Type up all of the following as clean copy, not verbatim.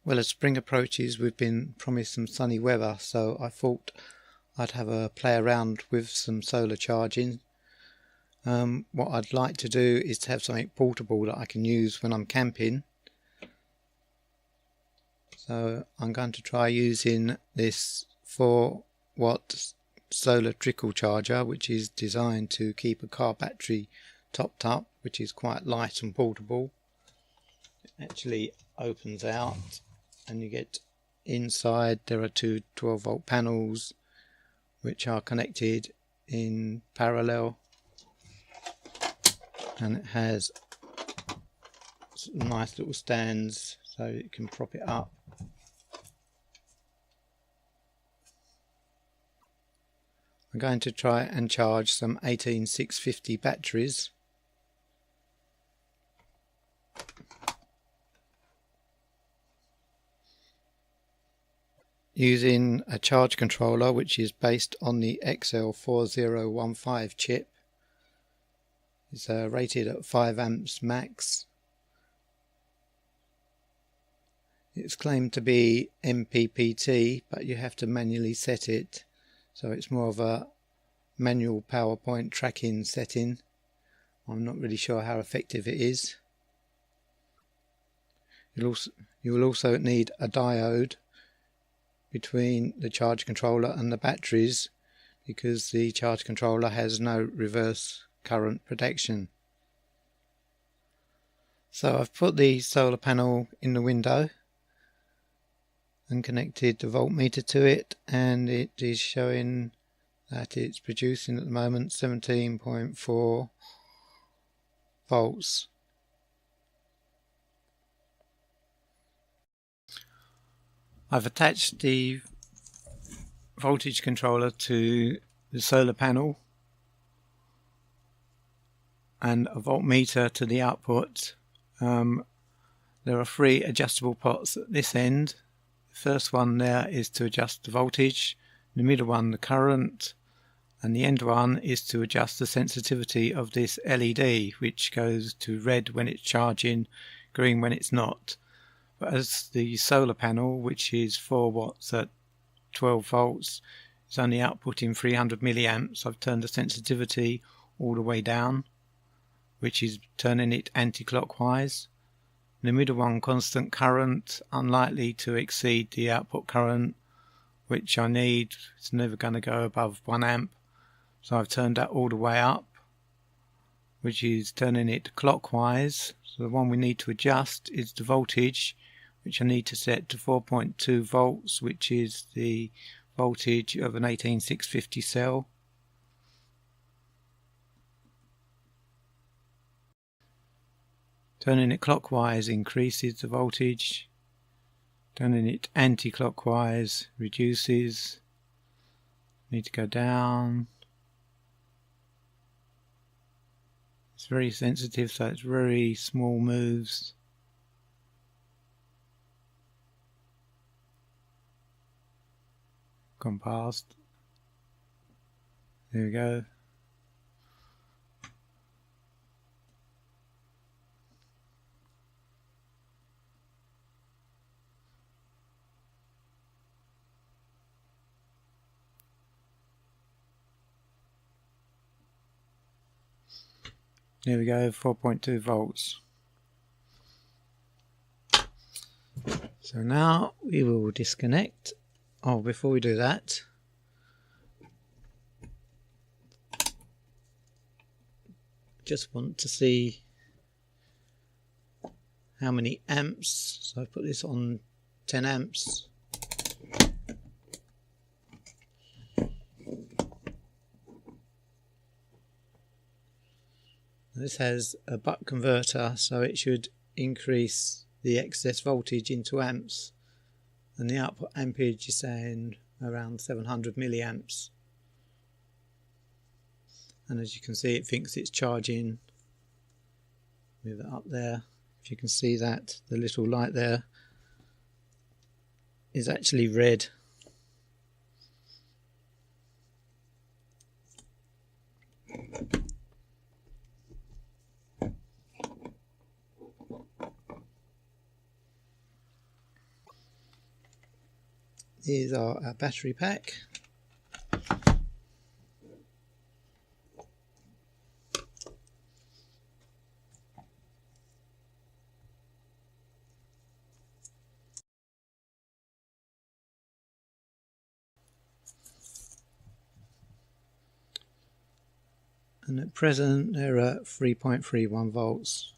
Well, as spring approaches, we've been promised some sunny weather, so I thought I'd have a play around with some solar charging. What I'd like to do is to have something portable that I can use when I'm camping. So I'm going to try using this 4-watt solar trickle charger, which is designed to keep a car battery topped up, which is quite light and portable. It actually opens out and you get inside. There are two 12-volt panels which are connected in parallel, and it has some nice little stands so you can prop it up. I'm going to try and charge some 18650 batteries. Using a charge controller which is based on the XL4015 chip. It's rated at 5 amps max. It's claimed to be MPPT, but you have to manually set it, so it's more of a manual PowerPoint tracking setting. I'm not really sure how effective it is. You will also need a diode between the charge controller and the batteries, because the charge controller has no reverse current protection. So I've put the solar panel in the window and connected the voltmeter to it, and it is showing that it's producing at the moment 17.4 volts. I've attached the voltage controller to the solar panel and a voltmeter to the output. There are 3 adjustable pots at this end. The first one there is to adjust the voltage, the middle one the current, and the end one is to adjust the sensitivity of this LED, which goes to red when it's charging, green when it's not. But as the solar panel, which is 4 watts at 12 volts, is only outputting 300 milliamps, I've turned the sensitivity all the way down, which is turning it anti-clockwise. The middle one, constant current, unlikely to exceed the output current, which I need. It's never going to go above 1 amp, so I've turned that all the way up, which is turning it clockwise. So the one we need to adjust is the voltage, which I need to set to 4.2 volts, which is the voltage of an 18650 cell. Turning it clockwise increases the voltage, turning it anti-clockwise reduces. Need to go down. It's very sensitive, so it's very small moves. Gone past. There we go. There we go, 4.2 volts. So now we will disconnect. Oh, before we do that, just want to see how many amps. So I put this on 10 amps. This has a buck converter, so it should increase the excess voltage into amps, and the output ampage is saying around 700 milliamps. And as you can see, it thinks it's charging. Move it up there. If you can see that, the little light there is actually red. These are our battery pack. And at present they're at 3.31 volts.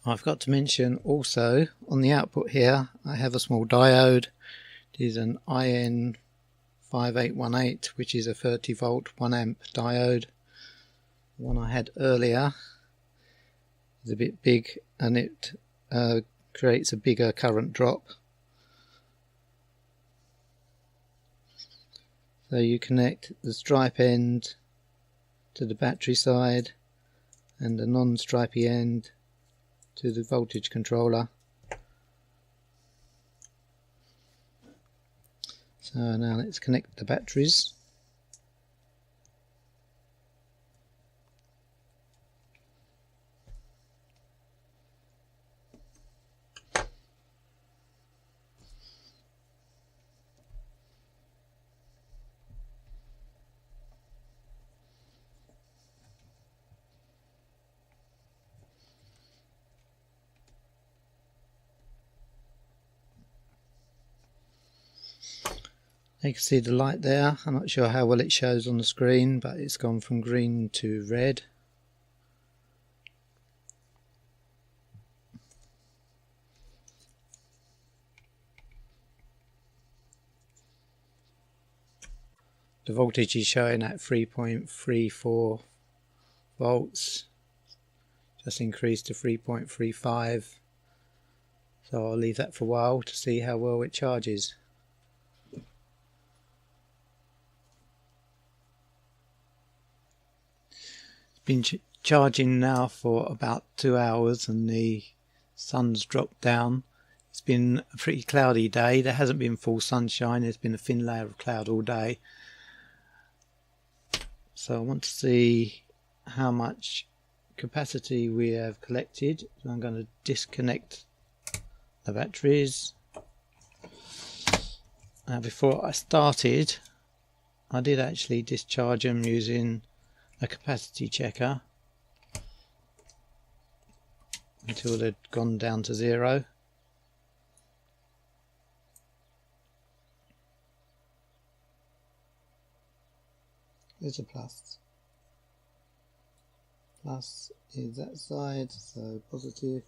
I've got to mention also on the output here I have a small diode. It is an IN5818, which is a 30 volt 1 amp diode. The one I had earlier is a bit big and it creates a bigger current drop. So you connect the stripe end to the battery side and the non-stripy end to the voltage controller. So now let's connect the batteries. You can see the light there. I'm not sure how well it shows on the screen, but it's gone from green to red. The voltage is showing at 3.34 volts. Just increased to 3.35. So I'll leave that for a while to see how well it charges. Been charging now for about 2 hours and the sun's dropped down. It's been a pretty cloudy day. There hasn't been full sunshine. There's been a thin layer of cloud all day. So I want to see how much capacity we have collected. So I'm going to disconnect the batteries. Now before I started, I did actually discharge them using a capacity checker until they'd gone down to 0. There's a plus. Plus is that side, so positive.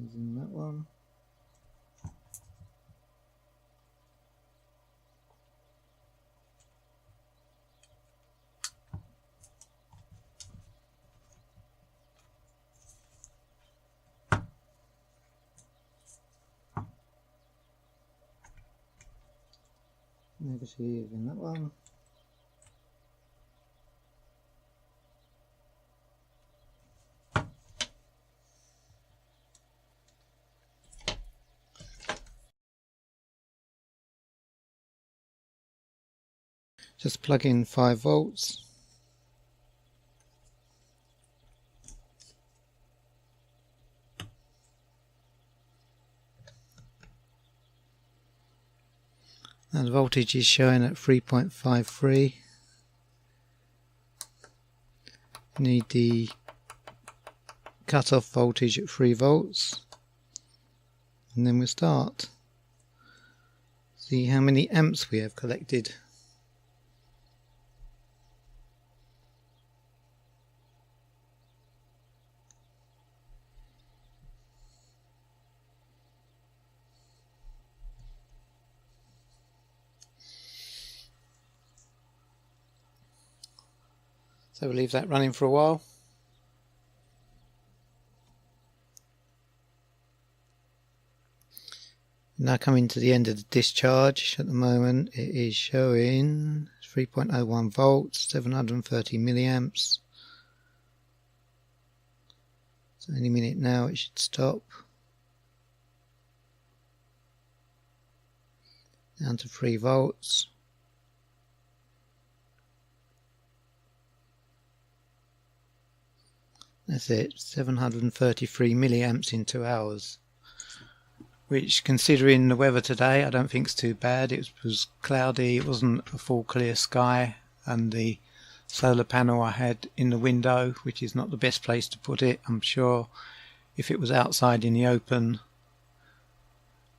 Using that one. Negative in that one. Just plug in 5 volts. And the voltage is showing at 3.53. Need the cut-off voltage at 3 volts. And then we'll start. See how many amps we have collected. So we'll leave that running for a while. Now coming to the end of the discharge. At the moment it is showing 3.01 volts, 730 milliamps. So any minute now it should stop. Down to 3 volts. That's it, 733 milliamps in 2 hours. Which, considering the weather today, I don't think it's too bad. It was cloudy, it wasn't a full clear sky, and the solar panel I had in the window, which is not the best place to put it. I'm sure if it was outside in the open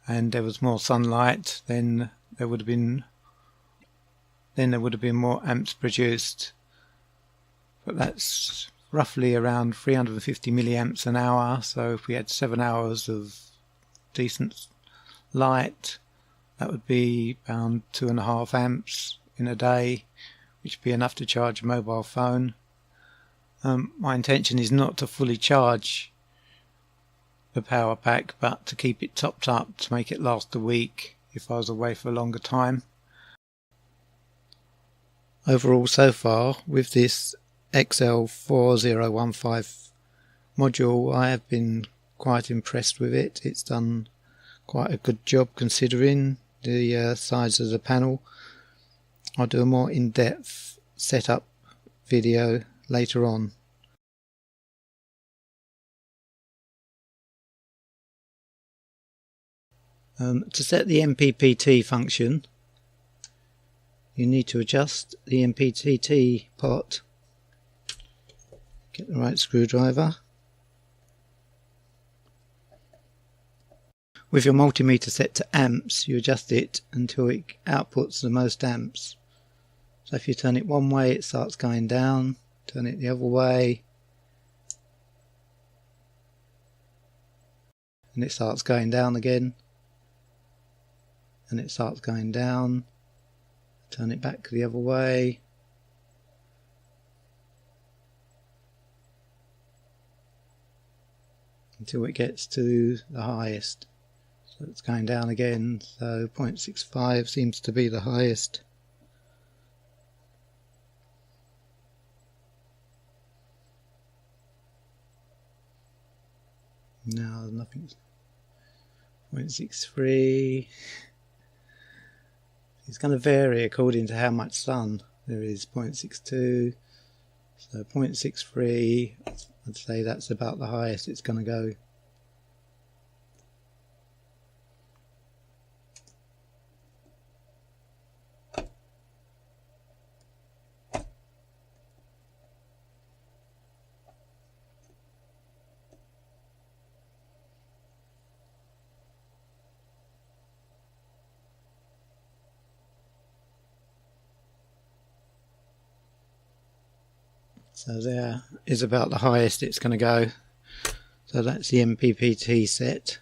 and there was more sunlight, then there would have been more amps produced. But that's roughly around 350 milliamps an hour, so if we had 7 hours of decent light, that would be around 2.5 amps in a day, which would be enough to charge a mobile phone. My intention is not to fully charge the power pack, but to keep it topped up to make it last a week if I was away for a longer time. Overall, so far, with this XL4015 module, I have been quite impressed with it. It's done quite a good job considering the size of the panel. I'll do a more in-depth setup video later on. To set the MPPT function, you need to adjust the MPPT pot. Get the right screwdriver. With your multimeter set to amps, you adjust it until it outputs the most amps. So if you turn it one way, it starts going down. Turn it the other way, and it starts going down again. And it starts going down. Turn it back the other way. Until it gets to the highest. So it's going down again, so 0.65 seems to be the highest. No, nothing's 0.63. It's going to vary according to how much sun there is. 0.62, so 0.63, I'd say that's about the highest it's going to go. So there is about the highest it's going to go. So that's the MPPT set.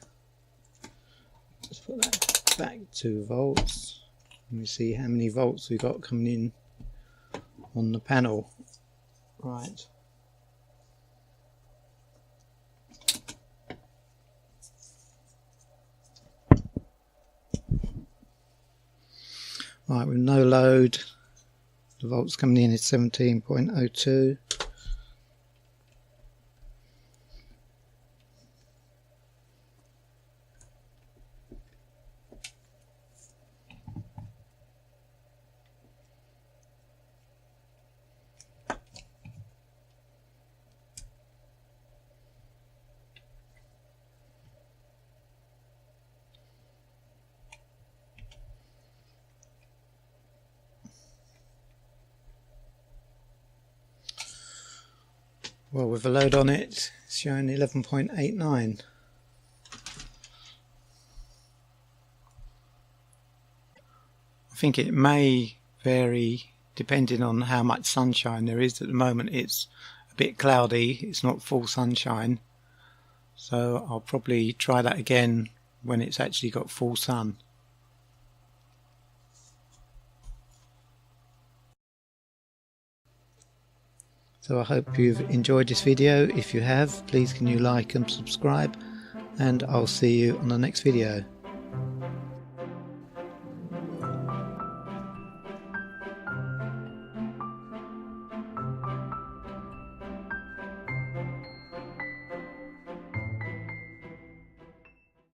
Let's put that back to volts. Let me see how many volts we've got coming in on the panel. Right. Right, with no load, the volts coming in is 17.02. Well, with a load on it, it's showing 11.89. I think it may vary depending on how much sunshine there is. At the moment it's a bit cloudy, it's not full sunshine, so I'll probably try that again when it's actually got full sun. So I hope you've enjoyed this video. If you have, please can you like and subscribe, and I'll see you on the next video.